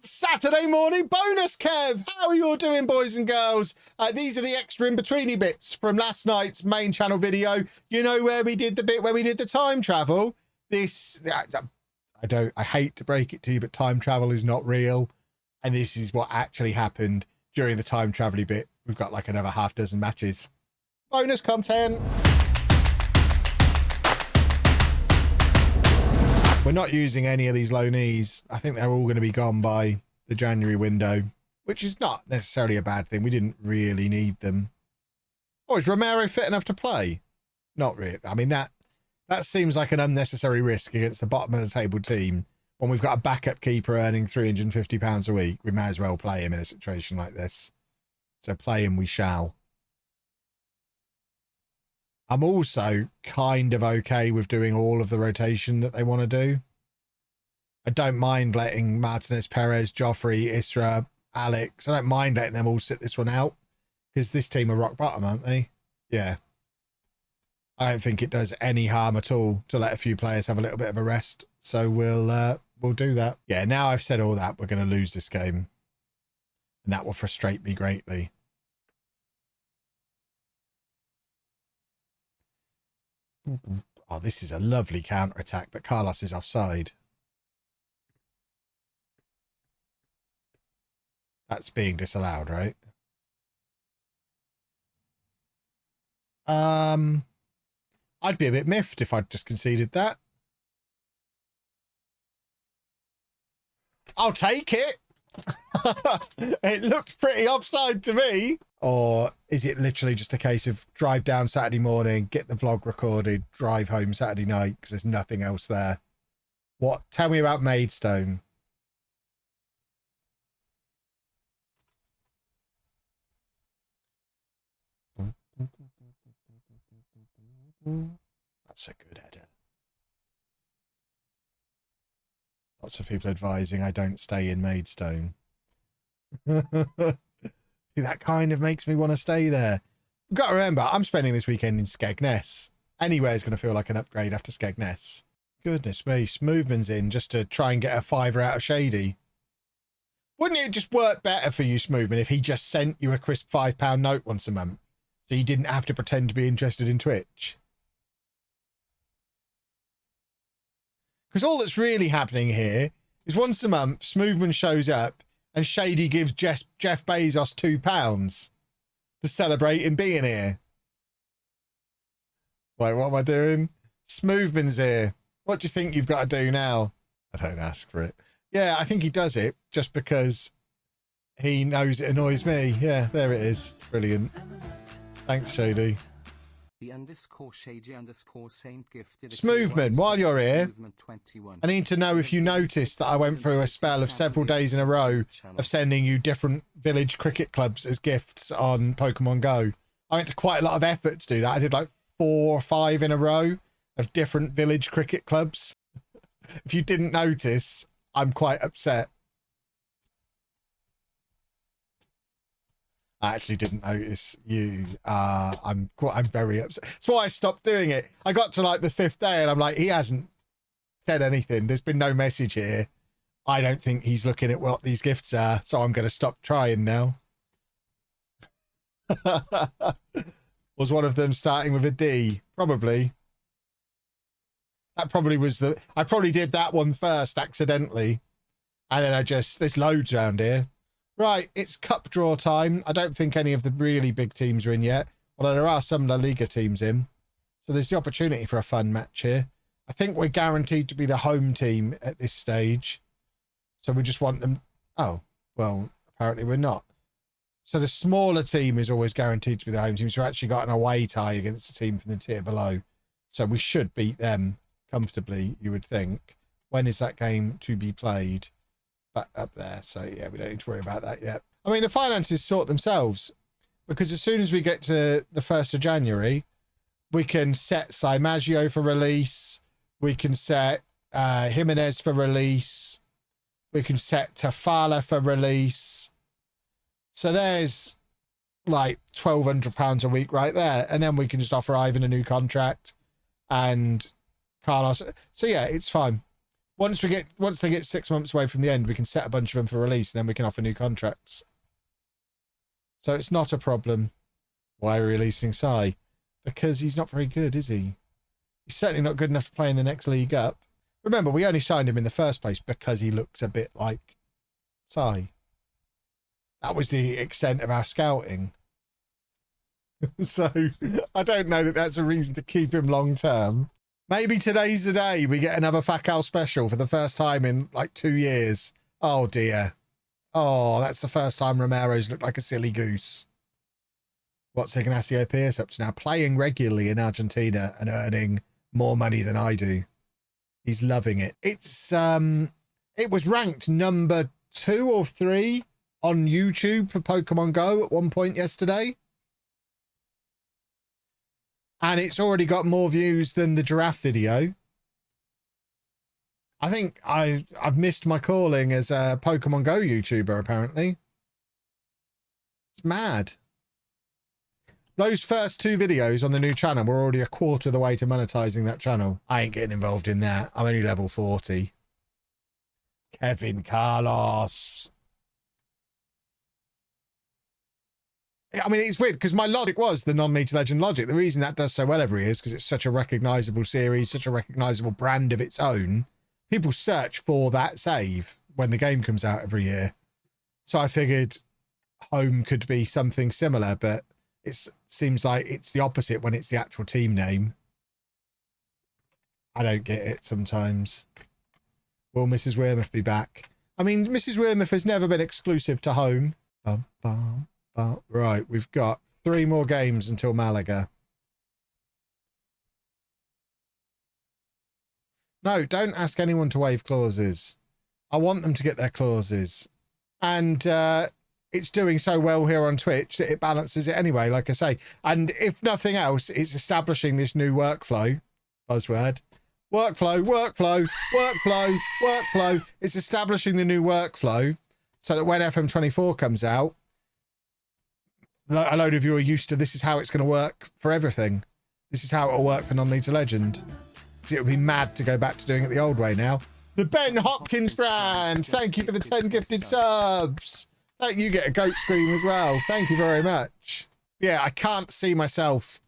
Saturday morning bonus, Kev. How are you all doing, boys and girls? These are the extra in-betweeny bits from last night's main channel video. You know where we did the bit where we did the time travel? This, I hate to break it to you, but time travel is not real. And this is what actually happened during the time travel bit. We've got like another half dozen matches. Bonus content. We're not using any of these low knees. I think they're all going to be gone by the January window, which is not necessarily a bad thing. We didn't really need them. Oh, is Romero fit enough to play? Not really. I mean, that seems like an unnecessary risk against the bottom of the table team. When we've got a backup keeper earning £350 a week, we may as well play him in a situation like this. So play him we shall. I'm also kind of okay with doing all of the rotation that they want to do. I don't mind letting Martinez, Perez, Joffrey, Isra, Alex. I don't mind letting them all sit this one out because this team are rock bottom, aren't they? Yeah. I don't think it does any harm at all to let a few players have a little bit of a rest. So we'll do that. Yeah, now I've said all that, we're going to lose this game. And that will frustrate me greatly. Oh, this is a lovely counter-attack, but Carlos is offside. That's being disallowed, right? I'd be a bit miffed if I'd just conceded that. I'll take it. It looks pretty offside to me. Or is it literally just a case of drive down Saturday morning, get the vlog recorded, drive home Saturday night because there's nothing else there? What? Tell me about Maidstone. That's a good header. Lots of people advising I don't stay in Maidstone. See, that kind of makes me want to stay there. You've got to remember, I'm spending this weekend in Skegness. Anywhere's going to feel like an upgrade after Skegness. Goodness me, Smoothman's in just to try and get a fiver out of Shady. Wouldn't it just work better for you, Smoothman, if he just sent you a crisp £5 note once a month so you didn't have to pretend to be interested in Twitch? Because all that's really happening here is once a month, Smoothman shows up and Shady gives Jeff Bezos £2 to celebrate him being here. Wait, what am I doing? Smoothman's here. What do you think you've got to do now? I don't ask for it. Yeah, I think he does it just because he knows it annoys me. Yeah, there it is. Brilliant. Thanks, Shady. Smoothman, while you're here, I need to know if you noticed that I went through a spell of several days in a row of sending you different village cricket clubs as gifts on Pokemon Go. I went to quite a lot of effort to do that. I did like 4 or 5 in a row of different village cricket clubs. If you didn't notice, I'm quite upset. I actually didn't notice you. I'm very upset. That's why I stopped doing it. I got to like the 5th day and I'm like, he hasn't said anything. There's been no message here. I don't think he's looking at what these gifts are, so I'm going to stop trying now. Was one of them starting with a D? Probably. That probably was I probably did that one first accidentally. And then there's loads around here. Right, it's cup draw time. I don't think any of the really big teams are in yet, although there are some La Liga teams in. So there's the opportunity for a fun match here. I think we're guaranteed to be the home team at this stage. So we just want them... Oh, well, apparently we're not. So the smaller team is always guaranteed to be the home team. So we've actually got an away tie against the team from the tier below. So we should beat them comfortably, you would think. When is that game to be played? Back up there, so yeah, we don't need to worry about that yet. I mean, the finances sort themselves, because as soon as we get to the 1st of January, we can set Simaggio for release, we can set Jimenez for release, we can set Tafala for release. So there's like £1,200 a week right there, and then we can just offer Ivan a new contract and Carlos. So yeah, it's fine. Once they get 6 months away from the end, we can set a bunch of them for release, and then we can offer new contracts. So it's not a problem. Why are we releasing Sai? Because he's not very good, is he? He's certainly not good enough to play in the next league up. Remember, we only signed him in the first place because he looks a bit like Sai. That was the extent of our scouting. So I don't know that that's a reason to keep him long term. Maybe today's the day we get another Fakal special for the first time in like 2 years. Oh dear. Oh, that's the first time Romero's looked like a silly goose. What's Ignacio Pierce up to now? Playing regularly in Argentina and earning more money than I do. He's loving it. It's it was ranked number 2 or 3 on YouTube for Pokemon Go at one point yesterday. And it's already got more views than the giraffe video. I think I've missed my calling as a Pokemon Go YouTuber, apparently. It's mad. Those first 2 videos on the new channel were already a quarter of the way to monetizing that channel. I ain't getting involved in that. I'm only level 40. Kevin Carlos. I mean, it's weird because my logic was the non-Meter Legend logic. The reason that does so well every year is because it's such a recognizable series, such a recognizable brand of its own. People search for that save when the game comes out every year. So I figured home could be something similar, but it seems like it's the opposite when it's the actual team name. I don't get it sometimes. Will Mrs. Wearmouth be back? I mean, Mrs. Wearmouth has never been exclusive to home. Bum, bum. Oh, right, we've got 3 more games until Malaga. No, don't ask anyone to waive clauses. I want them to get their clauses. And it's doing so well here on Twitch that it balances it anyway, like I say. And if nothing else, it's establishing this new workflow. Buzzword. Workflow, workflow, workflow, workflow. It's establishing the new workflow so that when FM24 comes out, a load of you are used to this is how it's going to work for everything. This is how it'll work for Non-Meter Legend. Because it would be mad to go back to doing it the old way now. The Ben Hopkins brand. Thank you for the 10 gifted subs. Thank you. Get a goat scream as well. Thank you very much. Yeah, I can't see myself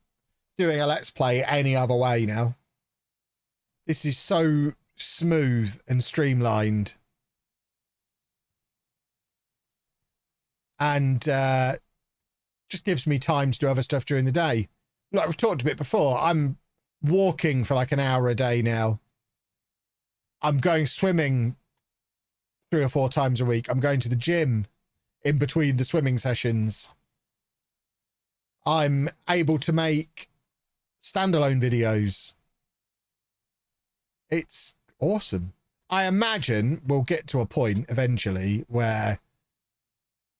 doing a Let's Play any other way now. This is so smooth and streamlined. And just gives me time to do other stuff during the day. Like we've talked a bit before, I'm walking for like an hour a day now. I'm going swimming 3 or 4 times a week. I'm going to the gym in between the swimming sessions. I'm able to make standalone videos. It's awesome. I imagine we'll get to a point eventually where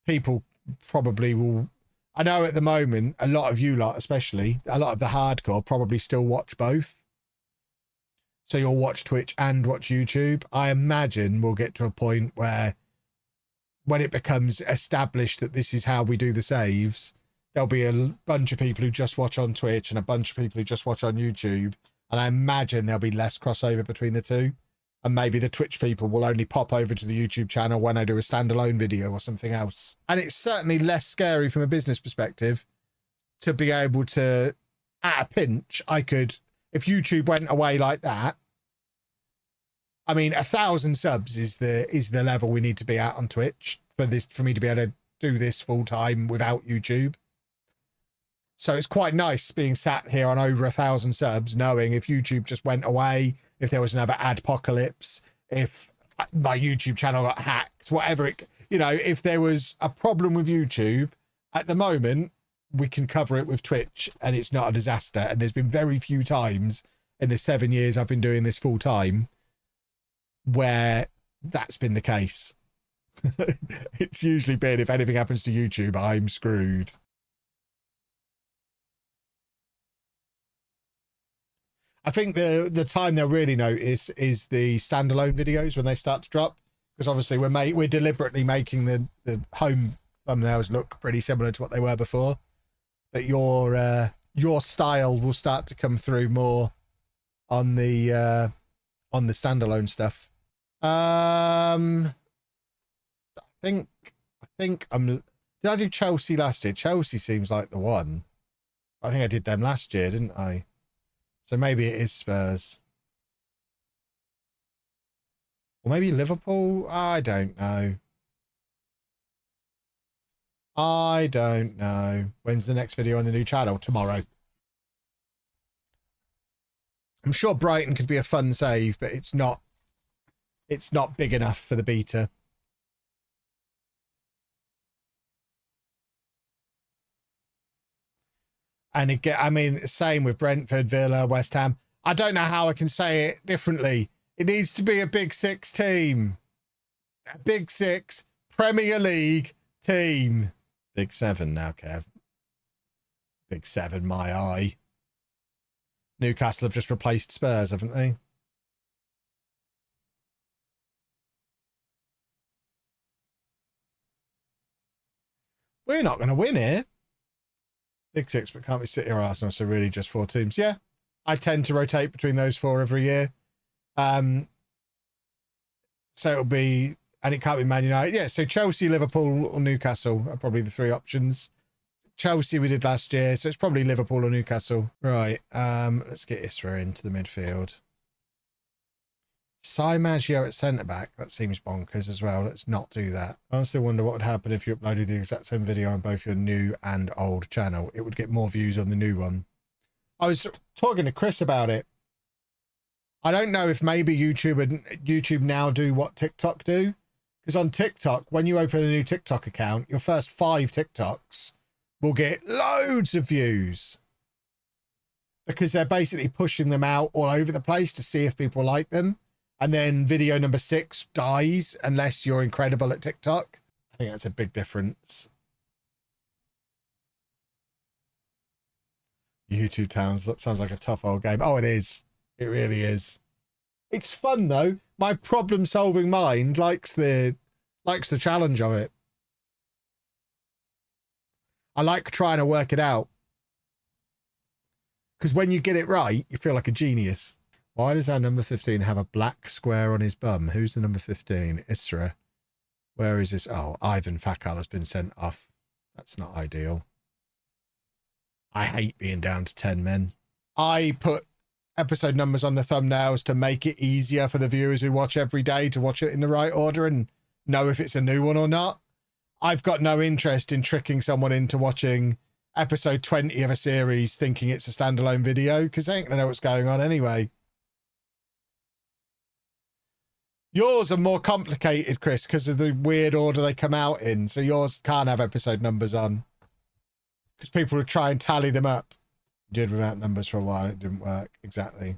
people probably will. I know at the moment, a lot of you lot, especially, a lot of the hardcore probably still watch both. So you'll watch Twitch and watch YouTube. I imagine we'll get to a point where when it becomes established that this is how we do the saves, there'll be a bunch of people who just watch on Twitch and a bunch of people who just watch on YouTube. And I imagine there'll be less crossover between the two. And maybe the Twitch people will only pop over to the YouTube channel when I do a standalone video or something else. And it's certainly less scary from a business perspective to be able to, at a pinch, I could, if YouTube went away like that, I mean, 1,000 subs is the level we need to be at on Twitch for me to be able to do this full time without YouTube. So it's quite nice being sat here on over 1,000 subs, knowing if YouTube just went away, if there was another adpocalypse, if my YouTube channel got hacked, whatever it, you know, if there was a problem with YouTube, at the moment, we can cover it with Twitch and it's not a disaster. And there's been very few times in the 7 years I've been doing this full time where that's been the case. It's usually been, if anything happens to YouTube, I'm screwed. I think the time they'll really notice is the standalone videos when they start to drop, because obviously we're deliberately making the home thumbnails look pretty similar to what they were before, but your style will start to come through more on the standalone stuff. I think did I do Chelsea last year? Chelsea seems like the one. I think I did them last year, didn't I? So maybe it is Spurs. Or maybe Liverpool? I don't know. I don't know. When's the next video on the new channel? Tomorrow. I'm sure Brighton could be a fun save, but it's not big enough for the beta. And again, I mean, same with Brentford, Villa, West Ham. I don't know how I can say it differently. It needs to be a Big Six team. A Big Six Premier League team. Big Seven now, Kev. Big Seven, my eye. Newcastle have just replaced Spurs, haven't they? We're not going to win here. Big Six, but can't we City or Arsenal? So really just 4 teams. Yeah, I tend to rotate between those 4 every year. So it'll be, and it can't be Man United. Yeah, so Chelsea, Liverpool or Newcastle are probably the 3 options. Chelsea we did last year, so it's probably Liverpool or Newcastle. Right, let's get Isra into the midfield. Maggio at centre-back, that seems bonkers as well. Let's not do that. I honestly wonder what would happen if you uploaded the exact same video on both your new and old channel. It would get more views on the new one. I was talking to Chris about it. I don't know if maybe YouTube now do what TikTok do. Because on TikTok, when you open a new TikTok account, your first 5 TikToks will get loads of views. Because they're basically pushing them out all over the place to see if people like them. And then video number 6 dies unless you're incredible at TikTok. I think that's a big difference. YouTube Towns, that sounds like a tough old game. Oh, it is. It really is. It's fun though. My problem-solving mind likes the challenge of it. I like trying to work it out. Because when you get it right, you feel like a genius. Why does our number 15 have a black square on his bum? Who's the number 15? Isra. Where is this? Oh, Ivan Fakal has been sent off. That's not ideal. I hate being down to 10 men. I put episode numbers on the thumbnails to make it easier for the viewers who watch every day to watch it in the right order and know if it's a new one or not. I've got no interest in tricking someone into watching episode 20 of a series thinking it's a standalone video because they ain't gonna know what's going on anyway. Yours are more complicated, Chris, because of the weird order they come out in. So yours can't have episode numbers on. Because people would try and tally them up. Did without numbers for a while. It didn't work. Exactly.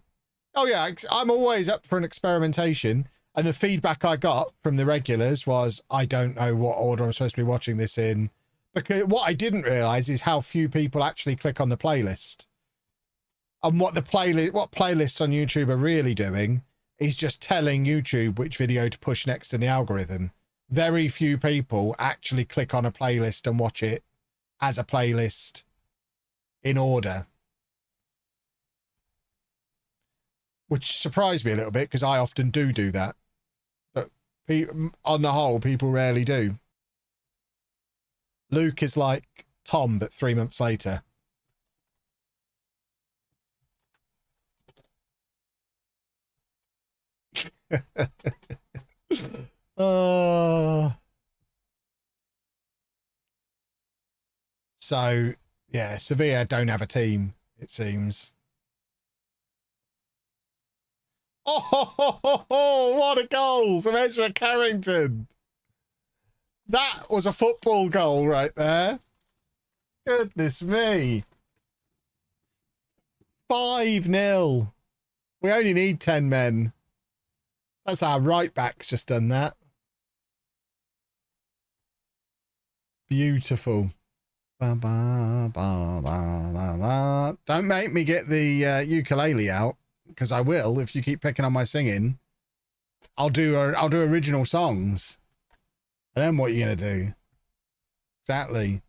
Oh, yeah. I'm always up for an experimentation. And the feedback I got from the regulars was, I don't know what order I'm supposed to be watching this in. Because what I didn't realise is how few people actually click on the playlist. And what playlists on YouTube are really doing is just telling YouTube which video to push next in the algorithm. Very few people actually click on a playlist and watch it as a playlist in order. Which surprised me a little bit because I often do that. But on the whole, people rarely do. Luke is like Tom, but 3 months later. So yeah, Sevilla don't have a team, it seems. Oh, what a goal from Ezra Carrington. That was a football goal right there. Goodness me. 5-0. We only need 10 men. That's our right back's just done that. Beautiful. Don't make me get the ukulele out, because I will if you keep picking on my singing. I'll do original songs. And then what are you gonna do? Exactly.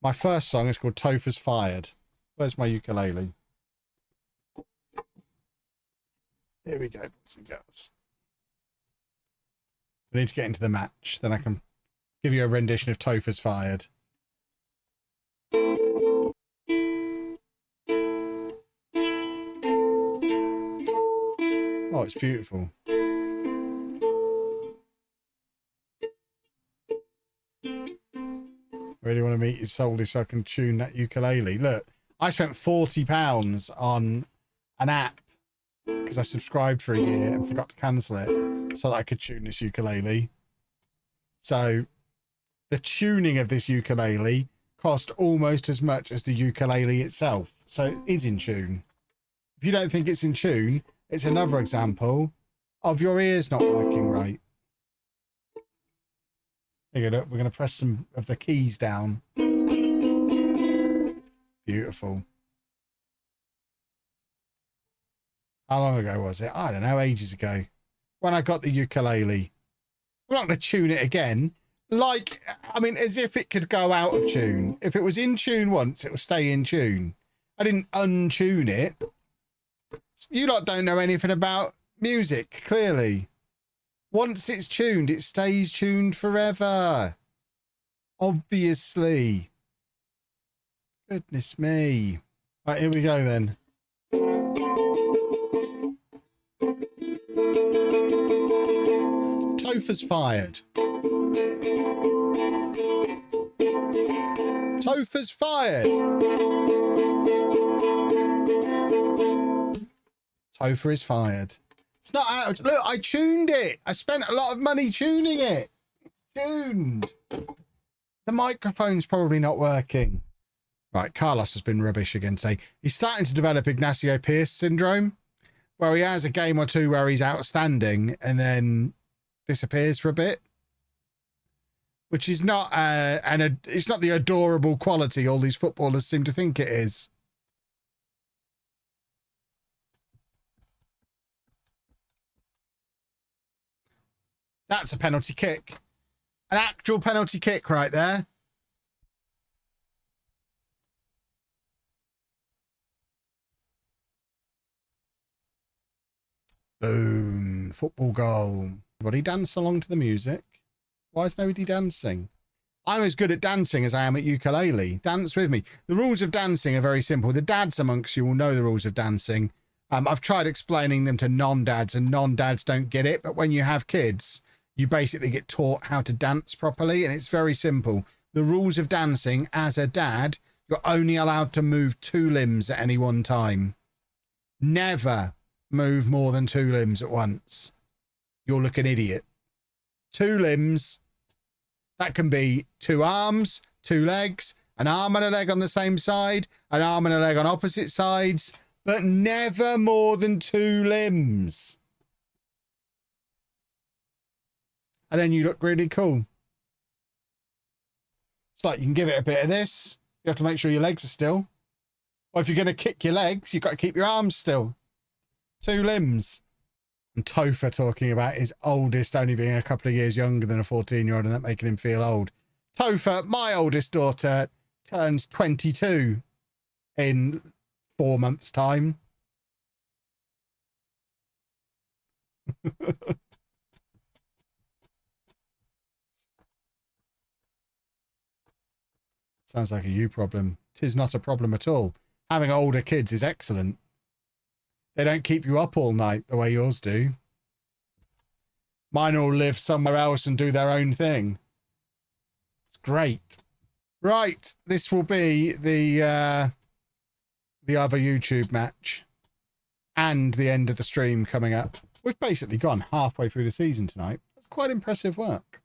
My first song is called Topher's Fired. Where's my ukulele? Here we go, boys and girls. We need to get into the match. Then I can give you a rendition of Topher's Fired. Oh, it's beautiful. Really want to meet you solely so I can tune that ukulele. Look, I spent £40 on an app because I subscribed for a year and forgot to cancel it so that I could tune this ukulele. So the tuning of this ukulele cost almost as much as the ukulele itself. So it is in tune. If you don't think it's in tune, it's another example of your ears not working right. Here you go, look, we're going to press some of the keys down. Beautiful. How long ago was it? I don't know, ages ago. When I got the ukulele. I'm not going to tune it again. Like, I mean, as if it could go out of tune. If it was in tune once, it will stay in tune. I didn't untune it. You lot don't know anything about music, clearly. Once it's tuned, it stays tuned forever. Obviously. Goodness me. Right, here we go then. Topher's Fired. Topher's Fired. Topher is fired. It's not out. Look, I tuned it. I spent a lot of money tuning it. It's tuned. The microphone's probably not working. Right, Carlos has been rubbish again today. He's starting to develop Ignacio Pierce syndrome, where he has a game or two where he's outstanding and then disappears for a bit, which is not it's not the adorable quality all these footballers seem to think it is. That's a penalty kick. An actual penalty kick right there. Boom. Football goal. Everybody dance along to the music. Why is nobody dancing? I'm as good at dancing as I am at ukulele. Dance with me. The rules of dancing are very simple. The dads amongst you will know the rules of dancing. I've tried explaining them to non-dads and non-dads don't get it. But when you have kids, you basically get taught how to dance properly. And it's very simple. The rules of dancing as a dad, you're only allowed to move 2 limbs at any one time. Never move more than 2 limbs at once. You'll look an idiot. 2 limbs. That can be 2 arms, 2 legs, an arm and a leg on the same side, an arm and a leg on opposite sides, but never more than 2 limbs. And then you look really cool. It's like you can give it a bit of this. You have to make sure your legs are still. Or if you're going to kick your legs, you've got to keep your arms still. 2 limbs. And Topher talking about his oldest only being a couple of years younger than a 14-year-old and that making him feel old. Topher, my oldest daughter, turns 22 in 4 months' time. Sounds like a you problem. 'Tis not a problem at all. Having older kids is excellent. They don't keep you up all night the way yours do. Mine all live somewhere else and do their own thing. It's great. Right, this will be the other YouTube match and the end of the stream coming up. We've basically gone halfway through the season tonight. That's quite impressive work.